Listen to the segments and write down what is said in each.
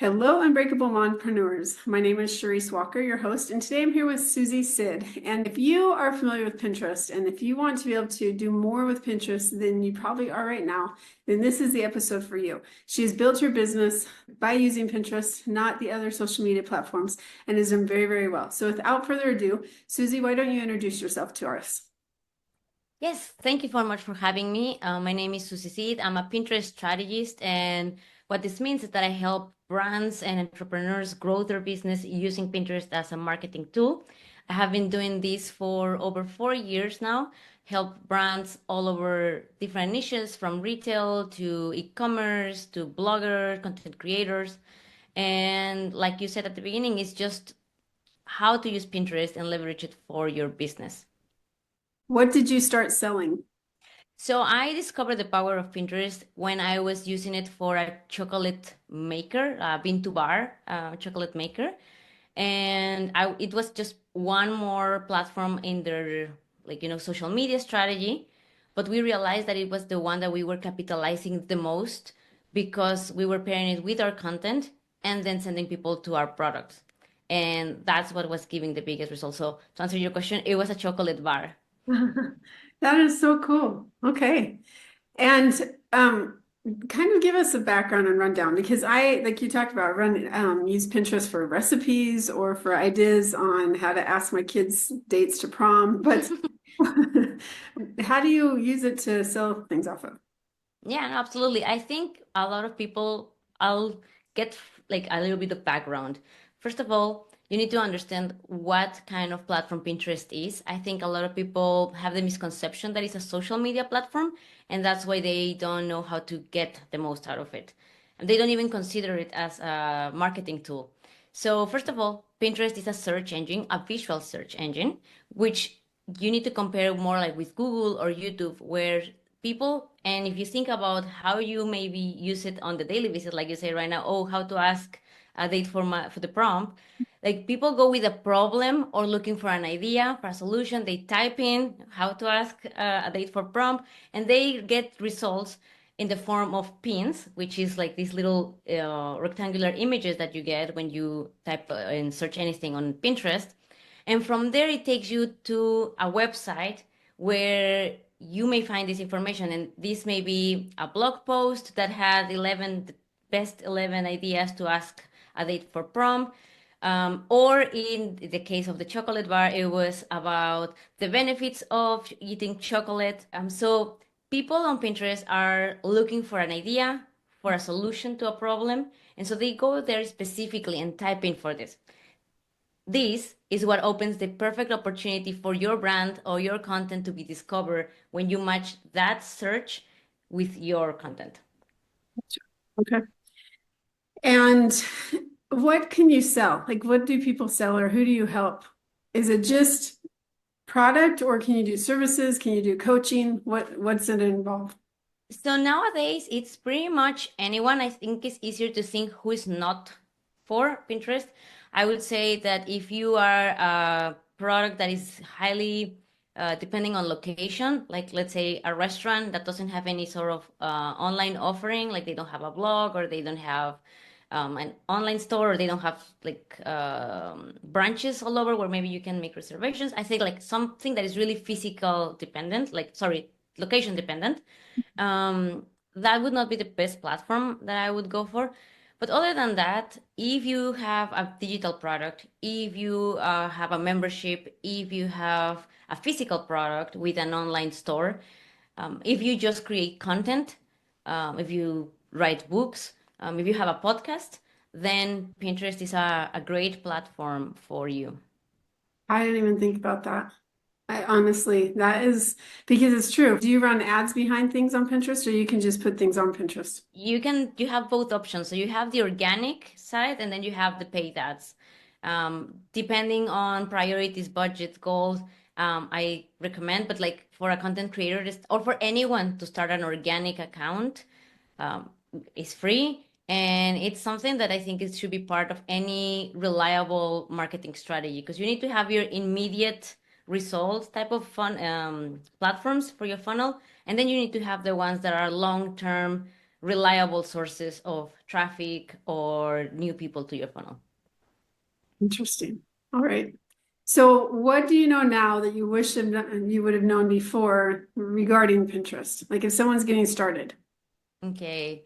Hello, Unbreakable Mompreneurs. My name is Charisse Walker, your host, and today I'm here with Susy Cid. And if you are familiar with Pinterest, and if you want to be able to do more with Pinterest than you probably are right now, then this is the episode for you. She's built her business by using Pinterest, not the other social media platforms, and has done very, very well. So without further ado, Susy, why don't you introduce yourself to us? Yes, thank you very much for having me. My name is Susy Cid. I'm a Pinterest strategist, and what this means is that I help brands and entrepreneurs grow their business using Pinterest as a marketing tool. I have been doing this for over 4 years now, help brands all over different niches from retail to e-commerce to bloggers, content creators. And like you said at the beginning, it's just how to use Pinterest and leverage it for your business. What did you start selling? So I discovered the power of Pinterest when I was using it for a chocolate maker, a bean to bar chocolate maker, and it was just one more platform in their social media strategy. But we realized that it was the one that we were capitalizing the most because we were pairing it with our content and then sending people to our products, and that's what was giving the biggest result. So to answer your question, it was a chocolate bar. That is so cool. Okay. And kind of give us a background and rundown because like you talked about, use Pinterest for recipes or for ideas on how to ask my kids' dates to prom. But how do you use it to sell things off of? Yeah, no, absolutely. I think a lot of people, I'll get like a little bit of background. First of all, you need to understand what kind of platform Pinterest is. I think a lot of people have the misconception that it's a social media platform, and that's why they don't know how to get the most out of it. And they don't even consider it as a marketing tool. So, first of all, Pinterest is a search engine, a visual search engine, which you need to compare more like with Google or YouTube, where people, and if you think about how you maybe use it on the daily basis, like you say right now, oh, how to ask a date for the prom, like people go with a problem or looking for an idea for a solution, they type in how to ask a date for prom, and they get results in the form of pins, which is like these little rectangular images that you get when you type and search anything on Pinterest. And from there, it takes you to a website where you may find this information. And this may be a blog post that had 11 the best 11 ideas to ask a date for prom. Or in the case of the chocolate bar, it was about the benefits of eating chocolate. So people on Pinterest are looking for an idea, for a solution to a problem. And so they go there specifically and type in for this. This is what opens the perfect opportunity for your brand or your content to be discovered when you match that search with your content. Okay. And what can you sell? Like, what do people sell or who do you help? Is it just product or can you do services? Can you do coaching? What's it involve? So nowadays, it's pretty much anyone. I think it's easier to think who is not for Pinterest. I would say that if you are a product that is highly depending on location, like let's say a restaurant that doesn't have any sort of online offering, like they don't have a blog or they don't have an online store or they don't have like branches all over where maybe you can make reservations. I think like something that is really physical dependent, like sorry, location dependent, that would not be the best platform that I would go for. But other than that, if you have a digital product, if you have a membership, if you have a physical product with an online store, if you just create content, if you write books, if you have a podcast, then Pinterest is a great platform for you. I didn't even think about that. I honestly, that is because it's true. Do you run ads behind things on Pinterest or you can just put things on Pinterest? You have both options. So you have the organic side and then you have the paid ads. Depending on priorities, budget, goals, I recommend, but like for a content creator or for anyone to start an organic account, um, is free. And it's something that I think it should be part of any reliable marketing strategy because you need to have your immediate results type of fun platforms for your funnel, and then you need to have the ones that are long term, reliable sources of traffic or new people to your funnel. Interesting. All right. So what do you know now that you wish you would have known before regarding Pinterest? Like if someone's getting started. Okay.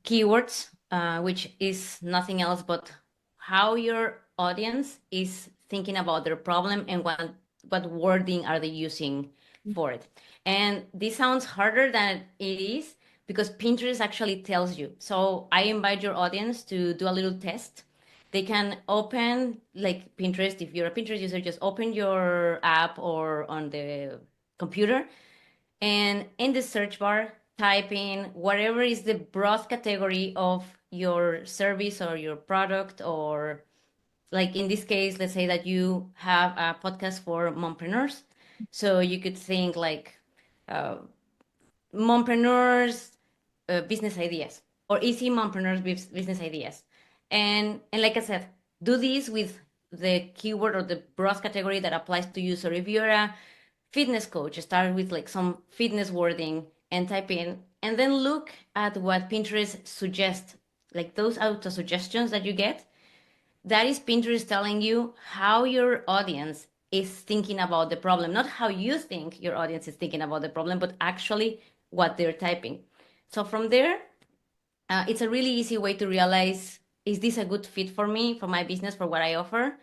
Keywords, which is nothing else but how your audience is thinking about their problem and what wording are they using for it. And this sounds harder than it is because Pinterest actually tells you. So I invite your audience to do a little test. They can open like Pinterest. If you're a Pinterest user, just open your app or on the computer and in the search bar, type in whatever is the broad category of your service or your product, or like in this case, let's say that you have a podcast for mompreneurs. So you could think like uh, mompreneurs business ideas or easy mompreneurs business ideas. And like I said, do this with the keyword or the broad category that applies to you. So if you're a fitness coach, start with like some fitness wording and type in, and then look at what Pinterest suggests, like those auto suggestions that you get. That is Pinterest telling you how your audience is thinking about the problem, not how you think your audience is thinking about the problem, but actually what they're typing. So from there, it's a really easy way to realize, is this a good fit for me, for my business, for what I offer?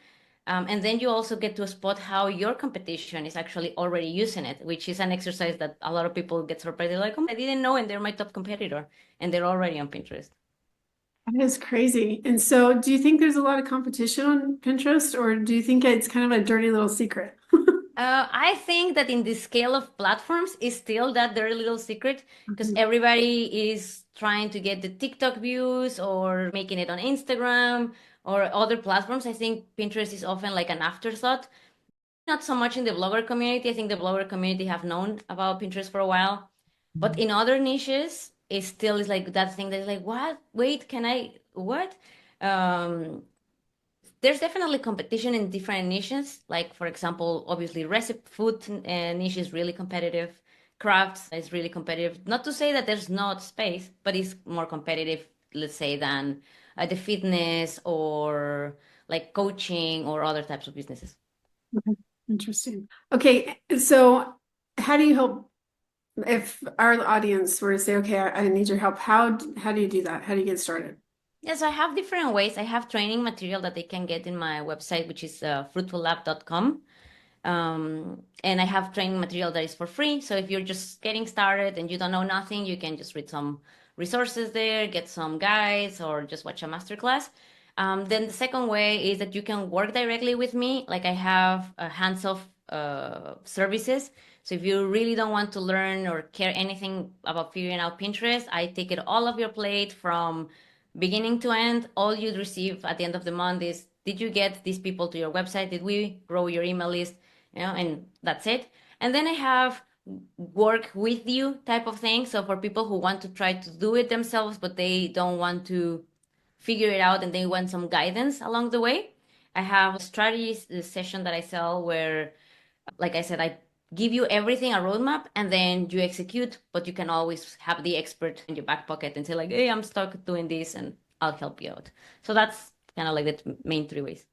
And then you also get to spot how your competition is actually already using it, which is an exercise that a lot of people get surprised. They're like, oh, I didn't know, and they're my top competitor, and they're already on Pinterest. That is crazy. And so do you think there's a lot of competition on Pinterest, or do you think it's kind of a dirty little secret? I think that in the scale of platforms is still that dirty little secret because Mhm. everybody is trying to get the TikTok views or making it on Instagram or other platforms. I think Pinterest is often like an afterthought. Not so much in the blogger community. I think the blogger community have known about Pinterest for a while, but in other niches, it still is like that thing that is like, what? Wait, can I? What? Um, there's definitely competition in different niches. Like, for example, obviously, recipe food niche is really competitive. Crafts is really competitive. Not to say that there's not space, but it's more competitive, let's say, than the fitness or like coaching or other types of businesses. Okay. Interesting. Okay, so how do you help if our audience were to say, okay, I need your help? How do you do that? How do you get started? Yes, I have different ways. I have training material that they can get in my website, which is fruitfullab.com. And I have training material that is for free. So if you're just getting started and you don't know nothing, you can just read some resources there, get some guides, or just watch a masterclass. Then the second way is that you can work directly with me. Like I have hands-off services. So if you really don't want to learn or care anything about figuring out Pinterest, I take it all off your plate from beginning to end. All you'd receive at the end of the month is, did you get these people to your website? Did we grow your email list? And that's it. And then I have work with you type of thing. So for people who want to try to do it themselves, but they don't want to figure it out and they want some guidance along the way, I have a strategy session that I sell where, like I said, I give you everything, a roadmap, and then you execute, but you can always have the expert in your back pocket and say like, hey, I'm stuck doing this and I'll help you out. So that's kind of like the main three ways.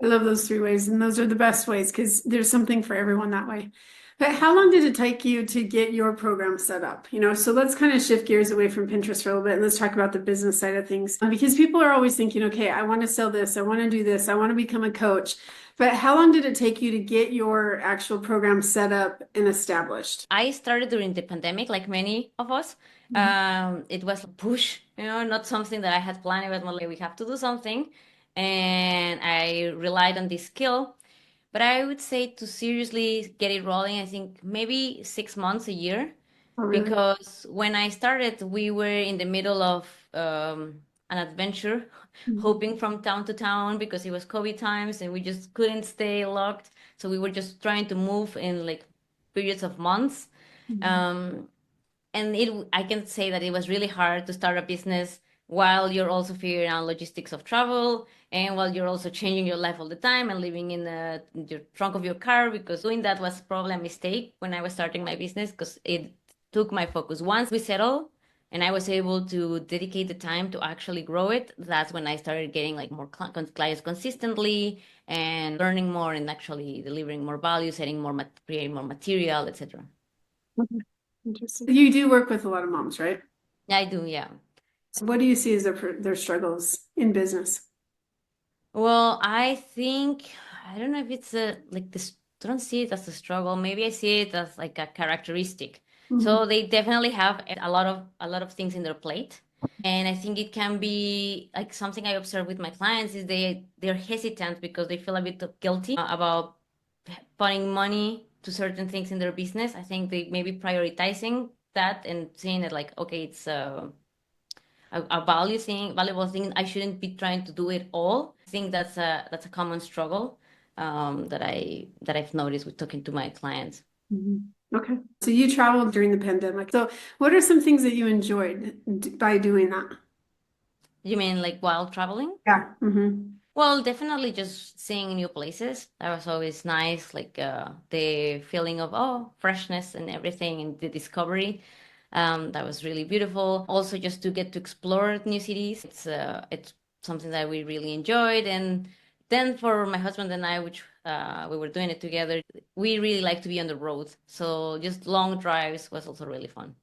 I love those three ways, and those are the best ways because there's something for everyone that way. But how long did it take you to get your program set up? So let's kind of shift gears away from Pinterest for a little bit and let's talk about the business side of things. Because people are always thinking, okay, I want to sell this, I want to do this, I want to become a coach. But how long did it take you to get your actual program set up and established? I started during the pandemic, like many of us. It was a push, not something that I had planned. It was more like we have to do something. And I relied on this skill. But I would say to seriously get it rolling, I think maybe 6 months, a year. Oh, really? Because when I started, we were in the middle of an adventure, Mhm. hopping from town to town because it was COVID times and we just couldn't stay locked. So we were just trying to move in like periods of months. Mhm. Um, and I can say that it was really hard to start a business while you're also figuring out logistics of travel and while you're also changing your life all the time and living in your trunk of your car, because doing that was probably a mistake when I was starting my business because it took my focus. Once we settled, and I was able to dedicate the time to actually grow it, that's when I started getting like more clients consistently and learning more and actually delivering more value, setting more, creating more material, etc. Okay. Interesting. You do work with a lot of moms, right? Yeah, I do, yeah. So what do you see as their struggles in business? Well, I think, I don't know if it's like this, I don't see it as a struggle. Maybe I see it as like a characteristic. So they definitely have a lot of things in their plate. And I think it can be like something I observe with my clients is they're hesitant because they feel a bit guilty about putting money to certain things in their business. I think they may be prioritizing that and seeing it like, okay, it's a valuable thing. I shouldn't be trying to do it all. I think that's a common struggle that I've noticed with talking to my clients. Okay. So you traveled during the pandemic. So what are some things that you enjoyed by doing that? You mean like while traveling? Yeah. Well, definitely just seeing new places. That was always nice, like the feeling of freshness and everything and the discovery. That was really beautiful. Also, just to get to explore new cities. It's something that we really enjoyed. And then for my husband and I, which we were doing it together, we really like to be on the road. So just long drives was also really fun.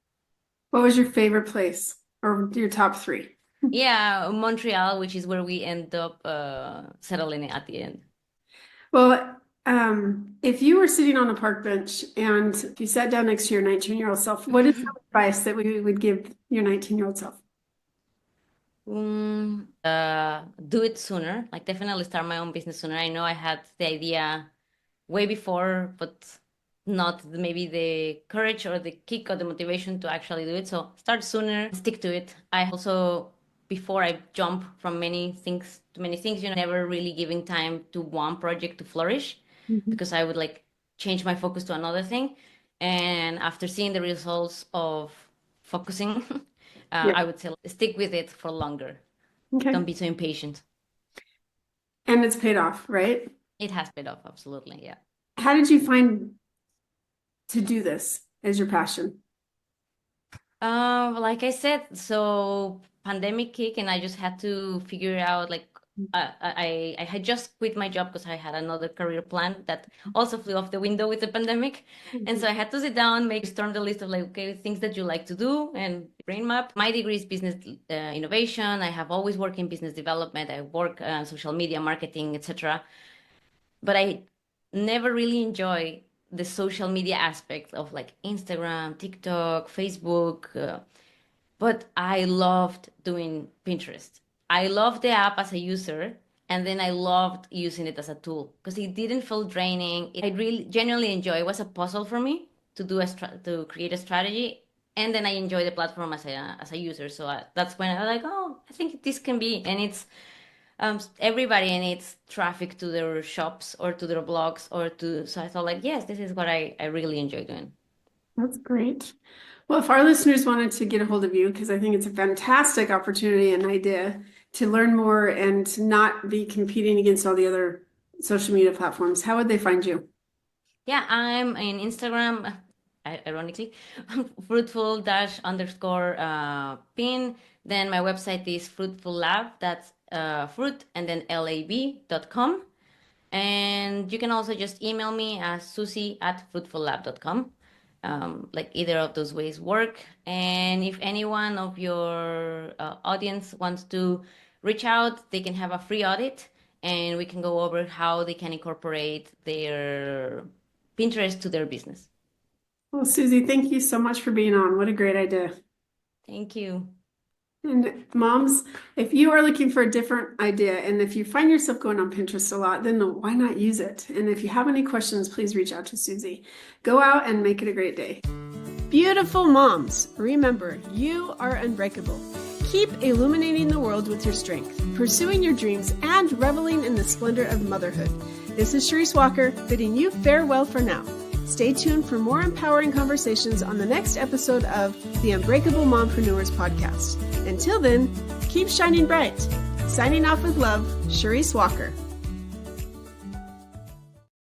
What was your favorite place or your top three? Yeah, Montreal, which is where we end up settling at the end. Well, if you were sitting on a park bench and you sat down next to your 19-year-old self, what is some advice that we would give your 19-year-old self? Do it sooner. Like definitely start my own business sooner. I know I had the idea way before, but not maybe the courage or the kick or the motivation to actually do it. So start sooner, stick to it. I also, before I jump from many things to many things, never really giving time to one project to flourish because I would like change my focus to another thing. And after seeing the results of focusing, I would say stick with it for longer. Okay. Don't be so impatient. And it's paid off, right? It has paid off, absolutely, yeah. How did you find to do this as your passion? Like I said, so pandemic kick and I just had to figure out like I had just quit my job because I had another career plan that also flew off the window with the pandemic. And so I had to sit down, storm the list of like, okay, things that you like to do and brain map. My degree is business innovation. I have always worked in business development. I work on social media marketing, etc. But I never really enjoy the social media aspect of like Instagram, TikTok, Facebook. But I loved doing Pinterest. I loved the app as a user, and then I loved using it as a tool because it didn't feel draining. I really genuinely enjoy. It was a puzzle for me to do to create a strategy, and then I enjoy the platform as a user. So that's when I was like, oh, I think this can be, and it's everybody needs traffic to their shops or to their blogs so I thought like, yes, this is what I really enjoy doing. That's great. Well, if our listeners wanted to get a hold of you, because I think it's a fantastic opportunity and idea to learn more and to not be competing against all the other social media platforms, how would they find you? Yeah, I'm in Instagram, ironically, fruitful__pin. Then my website is Fruitful Lab. That's fruit and then lab.com. And you can also just email me at susy@fruitfullab.com. Like either of those ways work. And if anyone of your audience wants to reach out, they can have a free audit and we can go over how they can incorporate their Pinterest to their business. Well, Susy, thank you so much for being on. What a great idea. Thank you. And moms, if you are looking for a different idea and if you find yourself going on Pinterest a lot, then why not use it? And if you have any questions, please reach out to Susy. Go out and make it a great day. Beautiful moms, remember, you are unbreakable. Keep illuminating the world with your strength, pursuing your dreams, and reveling in the splendor of motherhood. This is Charisse Walker, bidding you farewell for now. Stay tuned for more empowering conversations on the next episode of the Unbreakable Mompreneurs podcast. Until then, keep shining bright. Signing off with love, Charisse Walker.